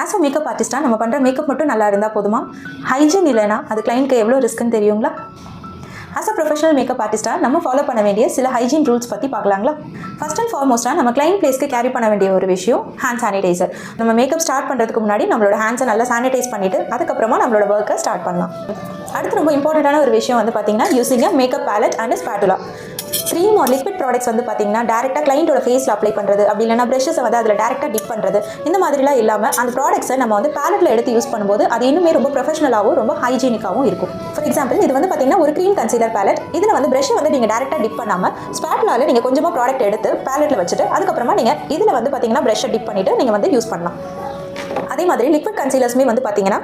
As a makeup ஆர்டிஸ்ட்டாக நம்ம பண்ணுற makeup மட்டும் நல்லா இருந்தால் போதுமா? ஹைஜீன் இல்லைனா அது கிளைண்ட்க்கு எவ்வளோ ரிஸ்க்குன்னு தெரியுங்களா? ஆஸ் அ ப்ரொஃபஷனல் மேக்கப் ஆர்டிஸ்ட்டாக நம்ம ஃபாலோ பண்ண வேண்டிய சில ஹைஜீன் ரூல்ஸ் பற்றி பார்க்கலாங்களா? ஃபர்ஸ்ட் அண்ட் ஃபார்மோஸ்ட்டாக நம்ம கிளைண்ட் பிளேஸ்க்கு கேரி பண்ண வேண்டிய ஒரு விஷயம் ஹேண்ட் சானிடைசர். நம்ம மேக்கப் ஸ்டார்ட் பண்ணுறதுக்கு முன்னாடி நம்மளோட ஹேண்ட்ஸை நல்லா சானிடைஸ் பண்ணிவிட்டு அதுக்கப்புறமா நம்மளோட ஒர்க்கை ஸ்டார்ட் பண்ணலாம். அடுத்து ரொம்ப இம்பார்ட்டண்ட்டான ஒரு விஷயம் வந்து பார்த்தீங்கன்னா using makeup palette and spatula. Cream or liquid products வந்து பார்த்தீங்கன்னா டேரெக்டாக கிளைண்ட்டோட ஃபேஸில் அப்ளை பண்ணுறது, அப்படி இல்லைனா ப்ரெஷஸை வந்து அதில் டேரெக்டாக டிப் பண்ணுறது, இந்த மாதிரிலாம் இல்லாமல் அந்த ப்ராடக்ட்ஸை நம்ம வந்து பேலட்டில் எடுத்து யூஸ் பண்ணும்போது அது இன்னுமே ரொம்ப ப்ரொஃபஷனலாகவும் ரொம்ப ஹைஜீனிக்காகவும் இருக்கும். ஃபார் எக்ஸாம்பிள் இது வந்து பார்த்தீங்கன்னா ஒரு க்ரீம் கன்சீலர் பேலட். இதில் வந்து ப்ரெஷ்ஷை வந்து நீங்கள் டேரெக்டாக டிப் பண்ணாமல் ஸ்பேட்டுலாவில் நீங்கள் கொஞ்சமாக ப்ராடக்ட் எடுத்து பேலட்டில் வச்சுட்டு அதுக்கப்புறமா நீங்கள் இதில் வந்து பார்த்தீங்கன்னா ப்ரெஷ்ஷை டிப் பண்ணிவிட்டு நீங்கள் வந்து யூஸ் பண்ணலாம். அதே மாதிரி லிக்விட் கன்சீலர்ஸுமே வந்து பார்த்தீங்கன்னா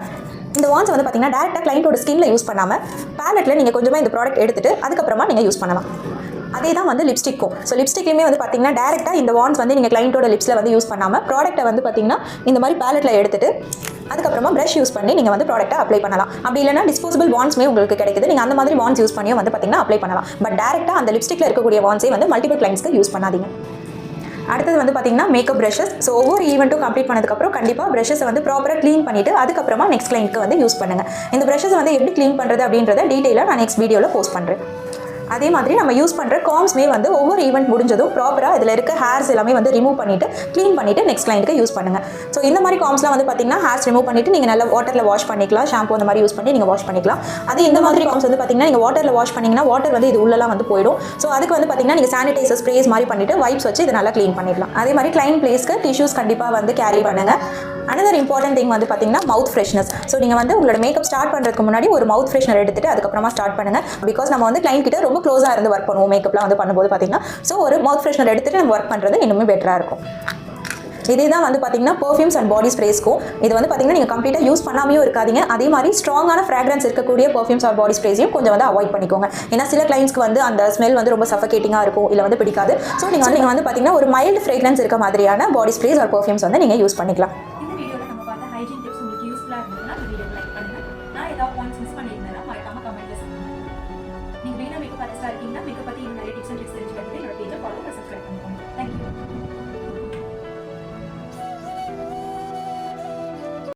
இந்த வான்ஸ் வந்து பார்த்தீங்கன்னா டேரெக்டாக கிளைண்ட்டோட ஸ்கின்ல யூஸ் பண்ணாமல் பேலட்டில் நீங்கள் கொஞ்சமாக இந்த ப்ராடக்ட் எடுத்துட்டு அதுக்கப்புறமா நீங்கள் யூஸ் பண்ணலாம். அதே தான் வந்து லிப்ஸ்டிக்கும். ஸோ லிப்ஸ்டிக்லையுமே வந்து பார்த்தீங்கன்னா டேரெக்டாக இந்த வான்ஸ் வந்து நீங்கள் கிளைண்ட்டோட லிப்ஸில் வந்து யூஸ் பண்ணாமல் ப்ராடக்ட்டை வந்து பார்த்தீங்கன்னா இந்த மாதிரி பேலட்டில் எடுத்துட்டு அதுக்கப்புறமா ப்ரஷ் யூஸ் பண்ணி நீங்கள் வந்து ப்ராடக்ட்டை அப்ளை பண்ணலாம். அப்படி இல்லைனா டிஸ்போசபிள் வான்ஸ்மே உங்களுக்கு கிடைக்குது. நீங்கள் அந்த மாதிரி வான்ஸ் யூஸ் பண்ணியும் வந்து பார்த்தீங்கன்னா அப்ளை பண்ணலாம். பட் டேரெக்டாக அந்த லிப்ஸ்டிக்கில் இருக்கக்கூடிய வான்ஸே வந்து மல்டிபிள் கிளைண்ட்ஸ்க்கு யூஸ் பண்ணாதீங்க. அடுத்தது வந்து பார்த்தீங்கன்னா மேக்கப் ப்ரஷஸ். ஸோ ஒவ்வொரு ஈவெண்ட்டும் கம்ப்ளீட் பண்ணதுக்கப்புறம் கண்டிப்பாக ப்ரஷஸை வந்து ப்ராப்பராக க்ளீன் பண்ணிவிட்டு அதுக்கப்புறமா நெக்ஸ்ட் கிளைண்ட்க்கு வந்து யூஸ் பண்ணுங்கள். இந்த ப்ரஷஸை வந்து எப்படி க்ளீன் பண்ணுறது அப்படின்றத டீட்டெயிலாக நான் நெக்ஸ்ட் வீடியோவில் போஸ்ட் பண்ணுறேன். அதே மாதிரி நம்ம யூஸ் பண்ணுற காம்ஸ்மே வந்து ஒவ்வொரு ஈவெண்ட் முடிஞ்சதும் ப்ராப்பராக இதில் இருக்க ஹேர்ஸ் எல்லாமே வந்து ரிமூவ் பண்ணிவிட்டு க்ளீன் பண்ணிவிட்டு நெக்ஸ்ட் கிளைண்ட்டுக்கு யூஸ் பண்ணுங்கள். ஸோ இந்த மாதிரி காம்ஸ்லாம் வந்து பார்த்தீங்கன்னா ஹேர்ஸ் ரிமூவ் பண்ணிவிட்டு நீங்கள் நல்லா வாட்டரில் வாஷ் பண்ணிக்கலாம். ஷாம்பு அந்த மாதிரி யூஸ் பண்ணி நீங்கள் வாஷ் பண்ணிக்கலாம். அதே இந்த மாதிரி காம்ஸ் வந்து பார்த்தீங்கன்னா நீங்கள் வாட்டரில் வாஷ் பண்ணிங்கன்னா வாட்டர் வந்து இது உள்ளலாம் வந்து போயிடும். ஸோ அதுக்கு வந்து பார்த்தீங்கன்னா நீங்கள் சானிடைசர் ஸ்ப்ரேஸ் மாதிரி பண்ணிவிட்டு வைப்ஸ் வச்சு இதை நல்லா க்ளீன் பண்ணிடலாம். அதே மாதிரி கிளைண்ட் பிளேஸ்க்கு டிஷ்யூஸ் கண்டிப்பாக வந்து கேரி பண்ணுங்கள். அனதர் இம்பார்ட்டன்ட் திங் வந்து பார்த்தீங்கன்னா மவுத் ஃப்ரெஷ்னஸ். ஸோ நீங்கள் வந்து உங்களோட மேக்கப் ஸ்டார்ட் பண்ணுறதுக்கு முன்னாடி ஒரு மவுத் ஃப்ரெஷ்னர் எடுத்துட்டு அதுக்கப்புறமா ஸ்டார்ட் பண்ணுங்கள். பிகாஸ் நம்ம வந்து கிளைண்ட் கிட்ட ரொம்ப க்ளோஸாக இருந்து ஒர்க் பண்ணுவோம் மேக்கப்லாம் வந்து பண்ணும்போது பார்த்தீங்கன்னா. ஸோ ஒரு மவுத் ஃப்ரெஷ்னர் எடுத்துட்டு நம்ம ஒர்க் பண்ணுறது இன்னுமே பெட்டராக இருக்கும். இதே தான் வந்து பார்த்தீங்கன்னா பர்ஃப்யூம்ஸ் அண்ட் பாடி ஸ்ப்ரேஸ்க்கும் இது வந்து பார்த்தீங்கன்னா நீங்கள் கம்ப்ளீட்டாக யூஸ் பண்ணாமையும் இருக்காதீங்க. அதே மாதிரி ஸ்ட்ராங்கான ஃப்ராக்ரன்ஸ் இருக்கக்கூடிய பர்ஃப்யூம்ஸ் ஆர் பாடி ஸ்ப்ரேஸையும் கொஞ்சம் வந்து அவாய்ட் பண்ணிக்கோங்க. ஏன்னா சில கிளைண்ட்ஸ்க்கு வந்து அந்த ஸ்மெல் வந்து ரொம்ப சஃபகேட்டிங்காக இருக்கும், இல்லை வந்து பிடிக்காது. ஸோ நீங்கள் வந்து பார்த்தீங்கன்னா ஒரு மைல்டு ஃப்ரேக்ரன்ஸ் இருக்க மாதிரியான பாடி ஸ்ப்ரேஸ் ஆர் பர்ஃப்யூம்ஸ் வந்து நீங்கள் யூஸ் பண்ணிக்கலாம். இந்த வீடியோவில் நம்ம பார்த்த ஹைஜீன் டிப்ஸ் உங்களுக்கு யூஸ்ஃபுல்லாக இருந்ததுன்னா இந்த வீடியோ லைக் பண்ணுங்கள். நான் ஏதாவது பாயிண்ட்ஸ் மிஸ் பண்ணியிருந்தேன்னா மறக்காம கமெண்ட்ல சொல்லுங்கள். நீங்கள் மெயினாக மேக்கப் ஆர்டிஸ்டாக இருக்கீங்கன்னா